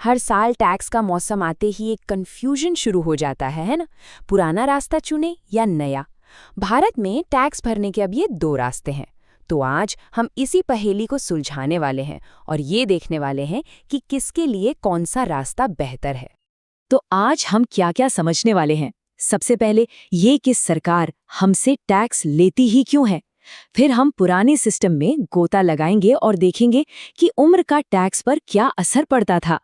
हर साल टैक्स का मौसम आते ही एक कंफ्यूजन शुरू हो जाता है ना? पुराना रास्ता चुने या नया? भारत में टैक्स भरने के अब ये दो रास्ते हैं। तो आज हम इसी पहेली को सुलझाने वाले हैं और ये देखने वाले हैं कि किसके लिए कौन सा रास्ता बेहतर है। तो आज हम क्या-क्या समझने वाले हैं। सबसे पहले ये कि सरकार हमसे टैक्स लेती ही क्यों है। फिर हम पुराने सिस्टम में गोता लगाएंगे और देखेंगे कि उम्र का टैक्स पर क्या असर पड़ता था।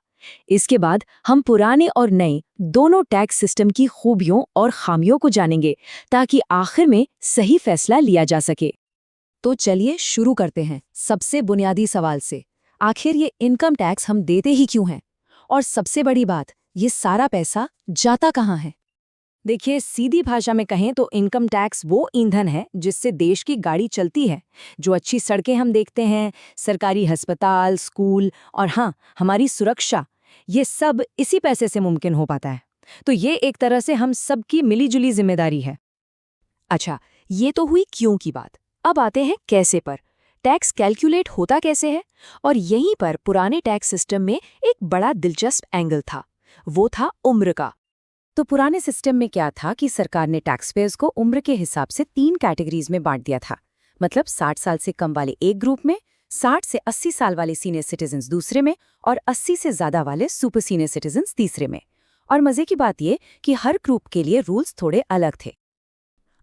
इसके बाद हम पुराने और नए दोनों टैक्स सिस्टम की खूबियों और खामियों को जानेंगे ताकि आखिर में सही फैसला लिया जा सके। तो चलिए शुरू करते हैं सबसे बुनियादी सवाल से। आखिर ये इनकम टैक्स हम देते ही क्यों हैं? और सबसे बड़ी बात, ये सारा पैसा जाता कहाँ है? देखिए, सीधी भाषा में कहें तो इनकम टैक्स वो ईंधन है जिससे देश की गाड़ी चलती है। जो अच्छी सड़कें हम देखते हैं, सरकारी अस्पताल, स्कूल और हाँ, हमारी सुरक्षा, ये सब इसी पैसे से मुमकिन हो पाता है। तो ये एक तरह से हम सबकी मिलीजुली जिम्मेदारी है। अच्छा, ये तो हुई क्यों की बात। अब आते हैं कैसे पर। टैक्स कैलकुलेट होता कैसे है? और यहीं पर पुराने टैक्स सिस्टम में एक बड़ा दिलचस्प एंगल था। वो था उम्र का। तो पुराने सिस्टम में क्या था कि सरकार ने टैक्स पेयर्स को उम्र के हिसाब से 3 कैटेगरीज में बांट दिया था। मतलब 60 साल से कम वाले एक ग्रुप में, 60 से 80 साल वाले सीनियर सिटीजन्स दूसरे में और 80 से ज्यादा वाले सुपर सीनियर सिटीजन्स तीसरे में। और मजे की बात ये कि हर ग्रुप के लिए रूल्स थोड़े अलग थे।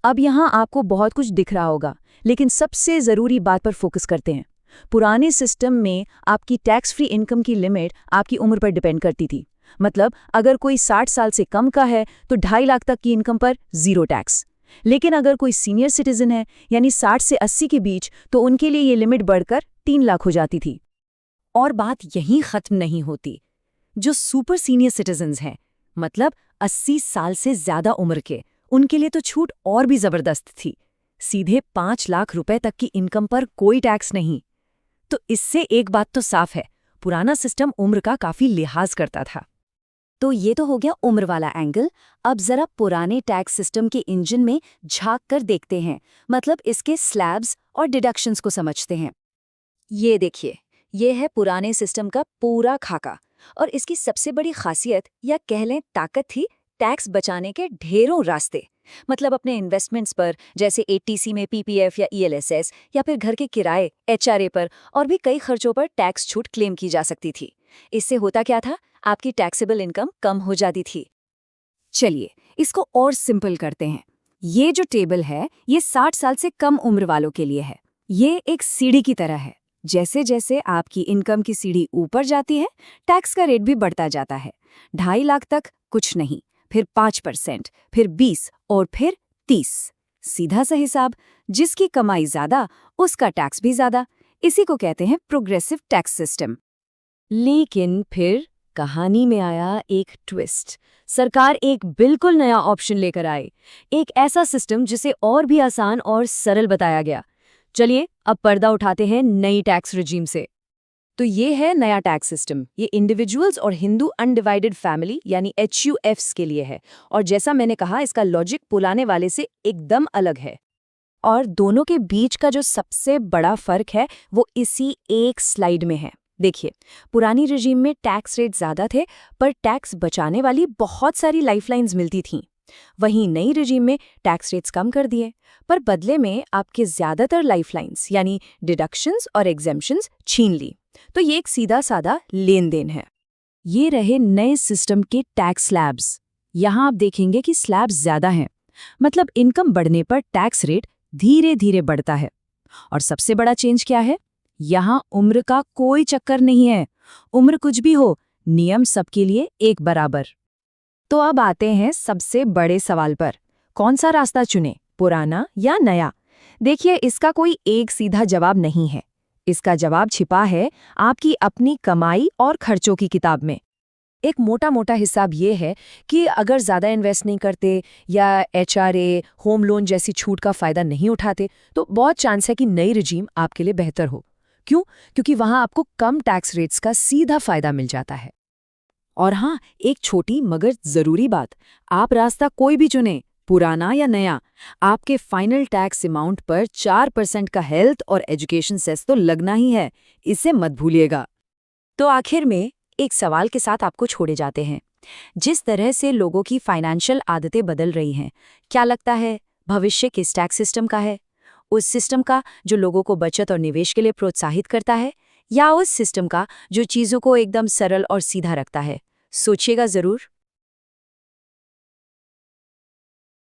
अब यहाँ आपको बहुत कुछ दिख रहा होगा, लेकिन सबसे जरूरी बात पर फोकस करते हैं। पुराने सिस्टम में आपकी टैक्स फ्री इनकम की लिमिट आपकी उम्र पर डिपेंड करती थी। मतलब अगर कोई 60 साल से कम का है तो 2.5 लाख तक की इनकम पर 0 टैक्स। लेकिन अगर कोई सीनियर सिटीजन है, यानी 60 से 80 के बीच, तो उनके लिए ये लिमिट बढ़कर 3 लाख हो जाती थी। और बात यहीं खत्म नहीं होती। जो सुपर सीनियर सिटीजन्स हैं, मतलब 80 साल से ज्यादा उम्र के, उनके लिए तो छूट और भी जबरदस्त थी। सीधे 5 लाख रुपए तक की इनकम पर कोई टैक्स नहीं। तो इससे एक बात तो साफ है, पुराना सिस्टम उम्र का काफी लिहाज करता था। तो ये तो हो गया उम्र वाला एंगल। अब जरा पुराने टैक्स सिस्टम के इंजन में झांक कर देखते हैं, मतलब इसके स्लैब्स और डिडक्शंस को समझते हैं। ये देखिए, ये है पुराने सिस्टम का पूरा खाका। और इसकी सबसे बड़ी खासियत या कह लें ताकत थी टैक्स बचाने के ढेरों रास्ते। मतलब अपने इन्वेस्टमेंट्स पर, जैसे एटीसी में पीपीएफ या ईएलएसएस, या फिर घर के किराए एचआरए पर, और भी कई खर्चों पर टैक्स छूट क्लेम की जा सकती थी। इससे होता क्या था, आपकी टैक्सेबल इनकम कम हो जाती थी। चलिए इसको और सिंपल करते हैं। ये जो टेबल है, ये 60 साल से कम उम्र वालों के लिए है। ये एक सीढ़ी की तरह है। जैसे जैसे आपकी इनकम की सीढ़ी ऊपर जाती है, टैक्स का रेट भी बढ़ता जाता है। 2.5 लाख तक कुछ नहीं, फिर 5%, फिर 20 और फिर 30। सीधा सा हिसाब, जिसकी कमाई ज्यादा उसका टैक्स भी ज्यादा। इसी को कहते हैं प्रोग्रेसिव टैक्स सिस्टम। लेकिन फिर कहानी में आया एक ट्विस्ट। सरकार एक बिल्कुल नया ऑप्शन लेकर आई, एक ऐसा सिस्टम जिसे और भी आसान और सरल बताया गया। चलिए अब पर्दा उठाते हैं नई टैक्स रिजीम से। तो ये है नया टैक्स सिस्टम। ये इंडिविजुअल्स और हिंदू अनडिवाइडेड फैमिली यानी HUFs के लिए है। और जैसा मैंने कहा, इसका लॉजिक पुराने वाले से एकदम अलग है। और दोनों के बीच का जो सबसे बड़ा फर्क है वो इसी एक स्लाइड में है। देखिए, पुरानी रिजीम में टैक्स रेट ज्यादा थे, पर टैक्स बचाने वाली बहुत सारी लाइफलाइंस मिलती थीं। वहीं नई रिजीम में टैक्स रेट्स कम कर दिए, पर बदले में आपके ज्यादातर लाइफलाइंस यानी डिडक्शंस और एग्जेम्पशंस छीन ली। तो ये एक सीधा साधा लेन देन है। ये रहे नए सिस्टम के टैक्स स्लैब्स। यहाँ आप देखेंगे कि स्लैब्स ज्यादा हैं, मतलब इनकम बढ़ने पर टैक्स रेट धीरे धीरे बढ़ता है। और सबसे बड़ा चेंज क्या है? यहाँ उम्र का कोई चक्कर नहीं है। उम्र कुछ भी हो, नियम सबके लिए एक बराबर। तो अब आते हैं सबसे बड़े सवाल पर, कौन सा रास्ता चुने, पुराना या नया? देखिए, इसका कोई एक सीधा जवाब नहीं है। इसका जवाब छिपा है आपकी अपनी कमाई और खर्चों की किताब में। एक मोटा मोटा हिसाब ये है कि अगर ज़्यादा इन्वेस्ट नहीं करते या HRA, होम लोन जैसी छूट का फ़ायदा नहीं उठाते, तो बहुत चांस है कि नई रिजीम आपके लिए बेहतर हो। क्यों? क्योंकि वहाँ आपको कम टैक्स रेट्स का सीधा फ़ायदा मिल जाता है। और हाँ, एक छोटी मगर ज़रूरी बात, आप रास्ता कोई भी चुने, पुराना या नया, आपके फाइनल टैक्स अमाउंट पर 4% का हेल्थ और एजुकेशन सेस तो लगना ही है। इसे मत भूलिएगा। तो आखिर में एक सवाल के साथ आपको छोड़े जाते हैं। जिस तरह से लोगों की फाइनेंशियल आदतें बदल रही हैं, क्या लगता है भविष्य किस टैक्स सिस्टम का है? उस सिस्टम का जो लोगों को बचत और निवेश के लिए प्रोत्साहित करता है, या उस सिस्टम का जो चीज़ों को एकदम सरल और सीधा रखता है? सोचिएगा ज़रूर।